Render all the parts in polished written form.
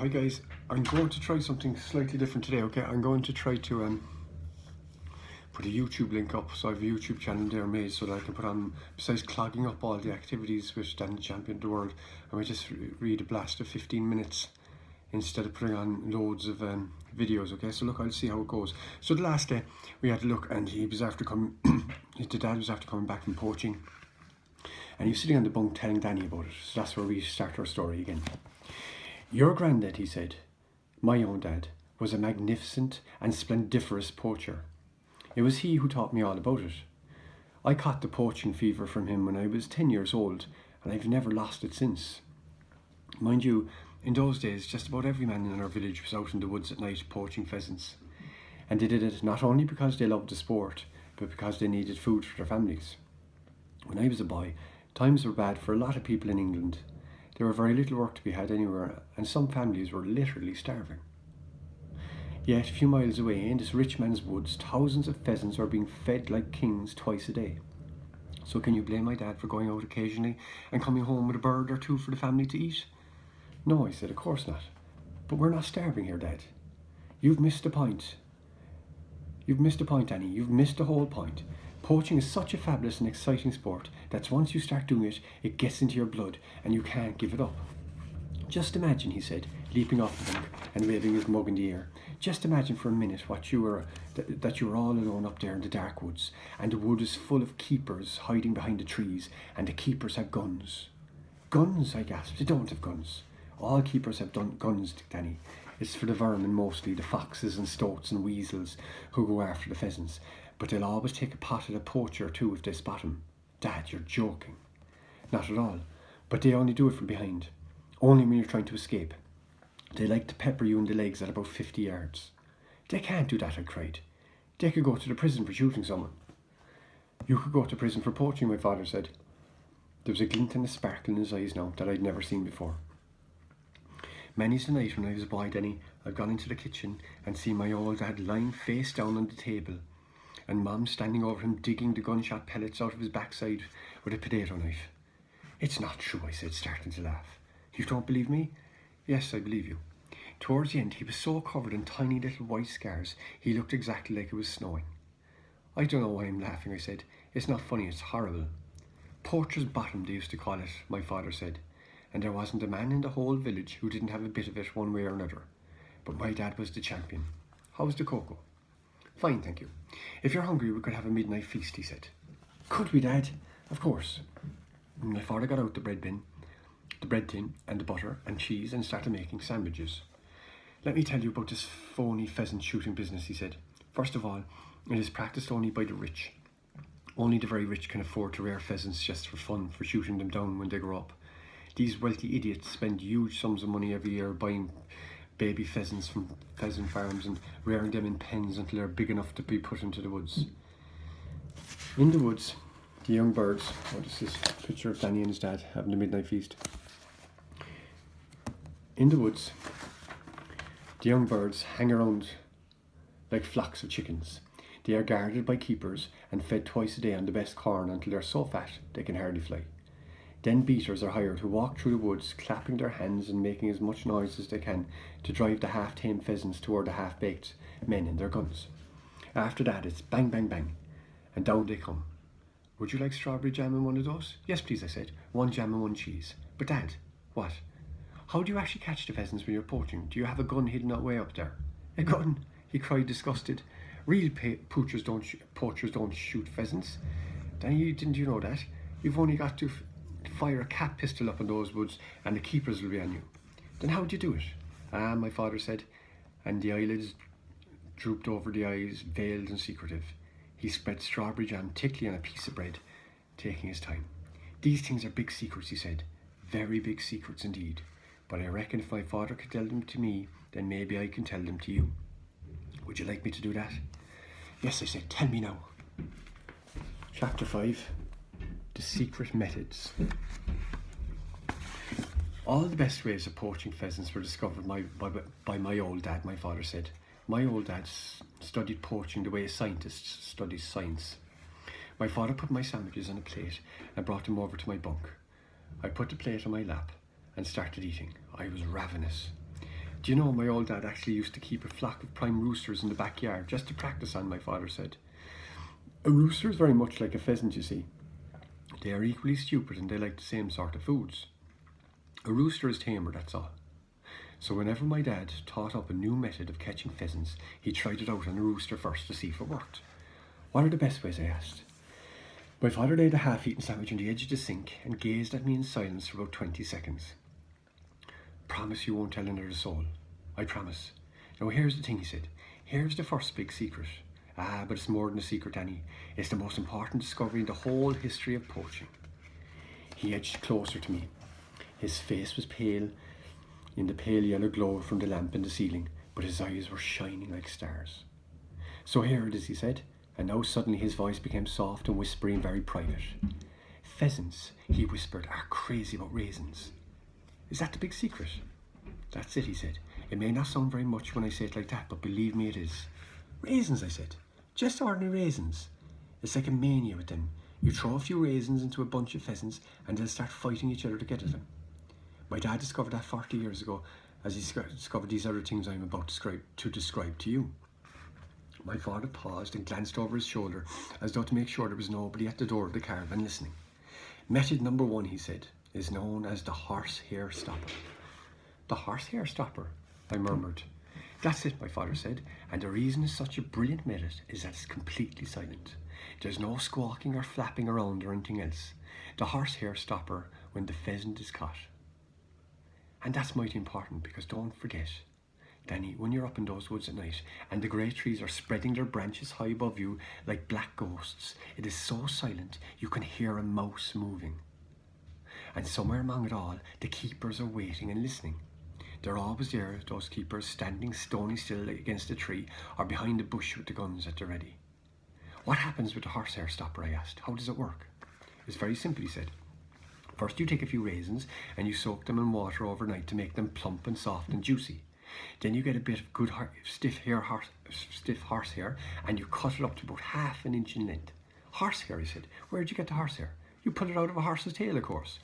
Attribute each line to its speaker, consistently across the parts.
Speaker 1: Hi guys, I'm going to try something slightly different today, okay? I'm going to try to put a YouTube link up, so I have a YouTube channel there made so that I can put on, besides clogging up all the activities with Dan the Champion of the World, I might just read a blast of 15 minutes instead of putting on loads of videos, okay? So look, I'll see how it goes. So the last day we had a look, and he was after coming, the dad was after coming back from poaching, and he was sitting on the bunk telling Danny about it. So that's where we start our story again. Your granddad, he said, my own dad, was a magnificent and splendiferous poacher. It was he who taught me all about it. I caught the poaching fever from him when I was 10 years old, and I've never lost it since. Mind you, in those days, just about every man in our village was out in the woods at night poaching pheasants. And they did it not only because they loved the sport, but because they needed food for their families. When I was a boy, times were bad for a lot of people in England. There was very little work to be had anywhere, and some families were literally starving. Yet, a few miles away, in this rich man's woods, thousands of pheasants were being fed like kings twice a day. So can you blame my dad for going out occasionally and coming home with a bird or two for the family to eat? No, I said, of course not. But we're not starving here, Dad. You've missed the point. You've missed the point, Annie. You've missed the whole point. Poaching is such a fabulous and exciting sport that once you start doing it, it gets into your blood and you can't give it up. Just imagine, he said, leaping off the bunk and waving his mug in the air. Just imagine for a minute that you were all alone up there in the dark woods, and the wood is full of keepers hiding behind the trees, and the keepers have guns. Guns, I gasped. They don't have guns. All keepers have guns, Danny. It's for the vermin mostly, the foxes and stoats and weasels who go after the pheasants. But they'll always take a pot at a poacher too if they spot him. Dad, you're joking. Not at all. But they only do it from behind. Only when you're trying to escape. They like to pepper you in the legs at about 50 yards. They can't do that, I cried. They could go to the prison for shooting someone. You could go to prison for poaching, my father said. There was a glint and a sparkle in his eyes now that I'd never seen before. Many's the night when I was a boy, Denny, I've gone into the kitchen and seen my old dad lying face down on the table, and Mom standing over him digging the gunshot pellets out of his backside with a potato knife. It's not true, I said, starting to laugh. You don't believe me? Yes, I believe you. Towards the end, he was so covered in tiny little white scars, he looked exactly like it was snowing. I don't know why I'm laughing, I said. It's not funny, it's horrible. Poacher's bottom, they used to call it, my father said. And there wasn't a man in the whole village who didn't have a bit of it one way or another. But my dad was the champion. How's the cocoa? Fine, thank you. If you're hungry, we could have a midnight feast, he said. Could we, Dad? Of course. My father got out the bread tin, and the butter and cheese and started making sandwiches. Let me tell you about this phony pheasant shooting business, he said. First of all, it is practiced only by the rich. Only the very rich can afford to rear pheasants just for fun, for shooting them down when they grow up. These wealthy idiots spend huge sums of money every year buying baby pheasants from pheasant farms and rearing them in pens until they're big enough to be put into the woods. In the woods, the young birds, this is a picture of Danny and his dad having a midnight feast. In the woods, the young birds hang around like flocks of chickens. They are guarded by keepers and fed twice a day on the best corn until they're so fat they can hardly fly. Then beaters are hired who walk through the woods, clapping their hands and making as much noise as they can to drive the half-tamed pheasants toward the half-baked men in their guns. After that, it's bang, bang, bang, and down they come. Would you like strawberry jam in one of those? Yes, please, I said. 1 jam and 1 cheese. But Dad, what? How do you actually catch the pheasants when you're poaching? Do you have a gun hidden that way up there? A gun? He cried, disgusted. Real poachers don't shoot pheasants. Danny, didn't you know that? You've only got to fire a cat pistol up in those woods and the keepers will be on you. Then how do you do it? Ah, my father said, and the eyelids drooped over the eyes, veiled and secretive. He spread strawberry jam thickly on a piece of bread, taking his time. These things are big secrets, he said. Very big secrets indeed. But I reckon if my father could tell them to me, then maybe I can tell them to you. Would you like me to do that? Yes, I said, tell me now. Chapter 5. The secret methods. All the best ways of poaching pheasants were discovered by my old dad, my father said. My old dad studied poaching the way a scientist studies science. My father put my sandwiches on a plate and brought them over to my bunk. I put the plate on my lap and started eating. I was ravenous. Do you know, my old dad actually used to keep a flock of prime roosters in the backyard just to practice on, my father said. A rooster is very much like a pheasant, you see. They are equally stupid and they like the same sort of foods. A rooster is tamer, that's all. So whenever my dad thought up a new method of catching pheasants, he tried it out on a rooster first to see if it worked. What are the best ways, I asked. My father laid a half-eaten sandwich on the edge of the sink and gazed at me in silence for about 20 seconds. Promise you won't tell another soul. I promise. Now here's the thing, he said. Here's the first big secret. But it's more than a secret, Danny. It's the most important discovery in the whole history of poaching. He edged closer to me. His face was pale in the pale yellow glow from the lamp in the ceiling, but his eyes were shining like stars. So here it is, he said, and now suddenly his voice became soft and whispery and very private. Pheasants, he whispered, are crazy about raisins. Is that the big secret? That's it, he said. It may not sound very much when I say it like that, but believe me it is. Raisins, I said. Just ordinary raisins. It's like a mania with them. You throw a few raisins into a bunch of pheasants and they'll start fighting each other to get at them. My dad discovered that 40 years ago as he discovered these other things I'm about to describe to you. My father paused and glanced over his shoulder as though to make sure there was nobody at the door of the caravan listening. Method number 1, he said, is known as the horsehair stopper. The horsehair stopper, I murmured. That's it, my father said, and the reason it's such a brilliant method is that it's completely silent. There's no squawking or flapping around or anything else. The horsehair stopper when the pheasant is caught. And that's mighty important because don't forget, Danny, when you're up in those woods at night and the grey trees are spreading their branches high above you like black ghosts, it is so silent you can hear a mouse moving. And somewhere among it all, the keepers are waiting and listening. They're always there, those keepers, standing stony still against a tree or behind a bush with the guns at the ready. What happens with the horsehair stopper, I asked. How does it work? It's very simple, he said. First you take a few raisins and you soak them in water overnight to make them plump and soft and juicy. Then you get a bit of good stiff horsehair and you cut it up to about half an inch in length. Horsehair, he said. Where'd you get the horsehair? You pull it out of a horse's tail, of course.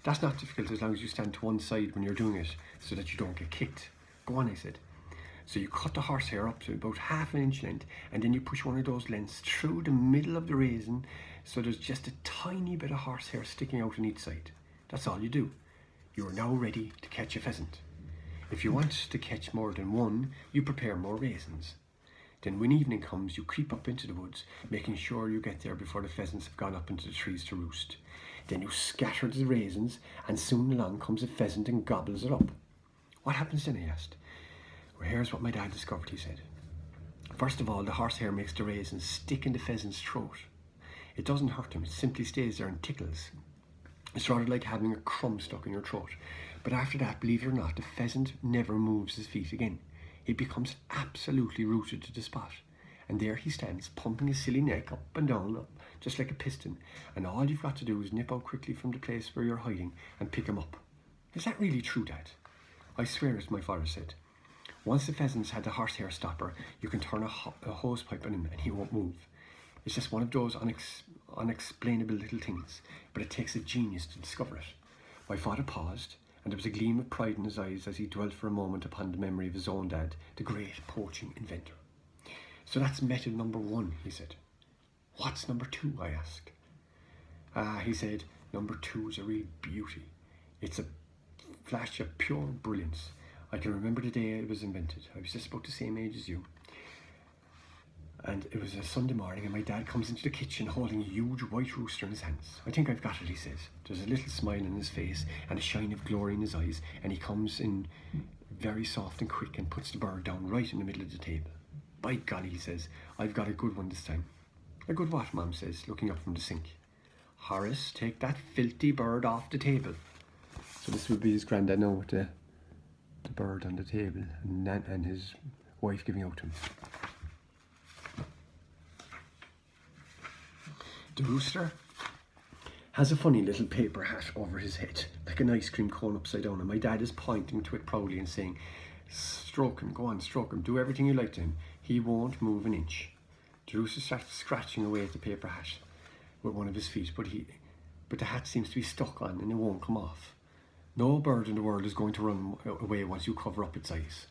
Speaker 1: That's not difficult as long as you stand to one side when you're doing it so that you don't get kicked. Go on, I said. So you cut the horsehair up to about half an inch length and then you push one of those lengths through the middle of the raisin so there's just a tiny bit of horsehair sticking out on each side. That's all you do. You are now ready to catch a pheasant. If you want to catch more than one, you prepare more raisins. Then when evening comes, you creep up into the woods, making sure you get there before the pheasants have gone up into the trees to roost. Then you scatter the raisins and soon along comes a pheasant and gobbles it up. What happens then, I asked. Well, here's what my dad discovered, he said. First of all, the horsehair makes the raisins stick in the pheasant's throat. It doesn't hurt him, it simply stays there and tickles. It's rather like having a crumb stuck in your throat. But after that, believe it or not, the pheasant never moves his feet again. He becomes absolutely rooted to the spot. And there he stands, pumping his silly neck up and down, just like a piston. And all you've got to do is nip out quickly from the place where you're hiding and pick him up. Is that really true, Dad? I swear it, my father said. Once the pheasant's had the horsehair stopper, you can turn a hose pipe on him and he won't move. It's just one of those unexplainable little things, but it takes a genius to discover it. My father paused, and there was a gleam of pride in his eyes as he dwelt for a moment upon the memory of his own dad, the great poaching inventor. So that's method number 1, he said. What's number 2, I asked. He said, number 2 is a real beauty. It's a flash of pure brilliance. I can remember the day it was invented. I was just about the same age as you. And it was a Sunday morning and my dad comes into the kitchen holding a huge white rooster in his hands. I think I've got it, he says. There's a little smile on his face and a shine of glory in his eyes, and he comes in very soft and quick and puts the bird down right in the middle of the table. By golly, he says, I've got a good one this time. A good what, Mom says, looking up from the sink. Horace, take that filthy bird off the table. So this would be his granddad now with the bird on the table and his wife giving out to him. The rooster has a funny little paper hat over his head, like an ice cream cone upside down, and my dad is pointing to it proudly and saying, stroke him, go on, stroke him, do everything you like to him. He won't move an inch. The rooster starts scratching away at the paper hat with one of his feet, but the hat seems to be stuck on and it won't come off. No bird in the world is going to run away once you cover up its eyes,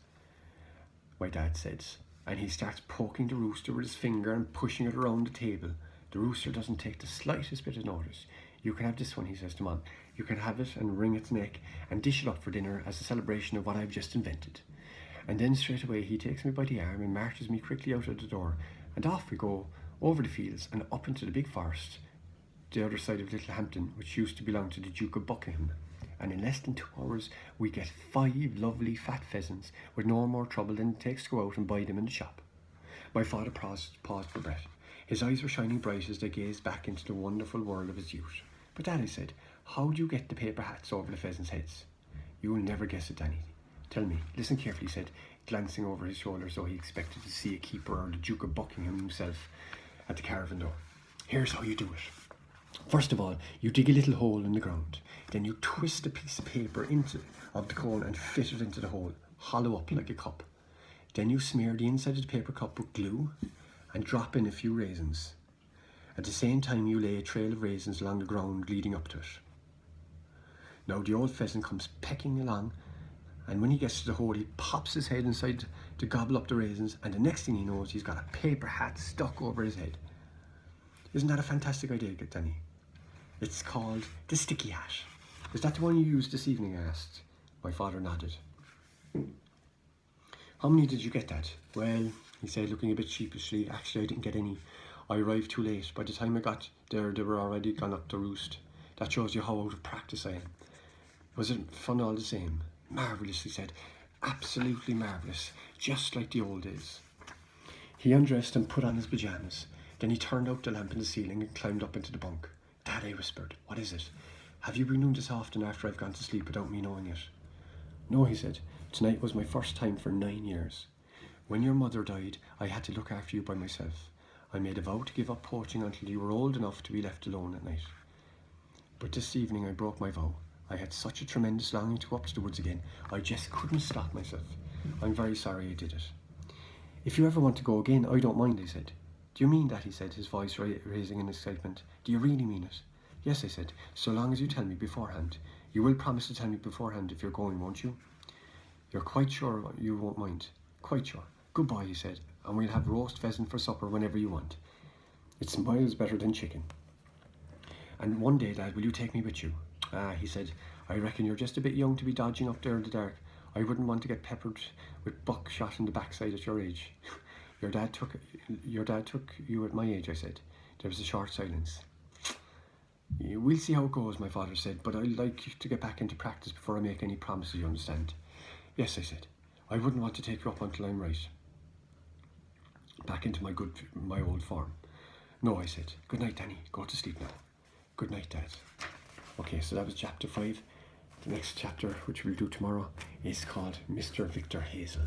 Speaker 1: my dad said, and he starts poking the rooster with his finger and pushing it around the table. The rooster doesn't take the slightest bit of notice. You can have this one, he says to Mom. You can have it and wring its neck and dish it up for dinner as a celebration of what I've just invented. And then straight away he takes me by the arm and marches me quickly out of the door, and off we go, over the fields and up into the big forest, the other side of Littlehampton, which used to belong to the Duke of Buckingham. And in less than 2 hours we get 5 lovely fat pheasants with no more trouble than it takes to go out and buy them in the shop. My father paused for breath. His eyes were shining bright as they gazed back into the wonderful world of his youth. But Dad, I said, how do you get the paper hats over the pheasants' heads? You'll never guess it, Danny. Tell me, listen carefully, he said, glancing over his shoulder as though he expected to see a keeper or the Duke of Buckingham himself at the caravan door. Here's how you do it. First of all, you dig a little hole in the ground. Then you twist a piece of paper of the cone and fit it into the hole, hollow up like a cup. Then you smear the inside of the paper cup with glue and drop in a few raisins. At the same time, you lay a trail of raisins along the ground leading up to it. Now the old pheasant comes pecking along, and when he gets to the hole, he pops his head inside to gobble up the raisins, and the next thing he knows, he's got a paper hat stuck over his head. Isn't that a fantastic idea, Danny? It's called the sticky hat. Is that the one you used this evening? I asked. My father nodded. How many did you get that? Well, he said, looking a bit sheepishly, actually I didn't get any. I arrived too late. By the time I got there, they were already gone up to roost. That shows you how out of practice I am. Was it fun all the same? Marvellous, he said. Absolutely marvellous. Just like the old days. He undressed and put on his pyjamas. Then he turned out the lamp in the ceiling and climbed up into the bunk. Dad, I whispered, what is it? Have you been doing this often after I've gone to sleep without me knowing it? No, he said. Tonight was my first time for 9 years. When your mother died, I had to look after you by myself. I made a vow to give up poaching until you were old enough to be left alone at night. But this evening I broke my vow. I had such a tremendous longing to go up to the woods again. I just couldn't stop myself. I'm very sorry I did it. If you ever want to go again, I don't mind, I said. Do you mean that? He said, his voice raising in excitement. Do you really mean it? Yes, I said, so long as you tell me beforehand. You will promise to tell me beforehand if you're going, won't you? You're quite sure you won't mind? Quite sure. Goodbye, he said, and we'll have roast pheasant for supper whenever you want. It's miles better than chicken. And one day, Dad, will you take me with you? Ah, he said, I reckon you're just a bit young to be dodging up there in the dark. I wouldn't want to get peppered with buckshot in the backside at your age. Your dad took you at my age, I said. There was a short silence. We'll see how it goes, my father said, but I'd like to get back into practice before I make any promises, you understand? Yes, I said. I wouldn't want to take you up until I'm right. Back into my old form. No, I said. Good night, Danny. Go to sleep now. Good night, Dad. Okay, so that was chapter 5. The next chapter, which we'll do tomorrow, is called Mr. Victor Hazel.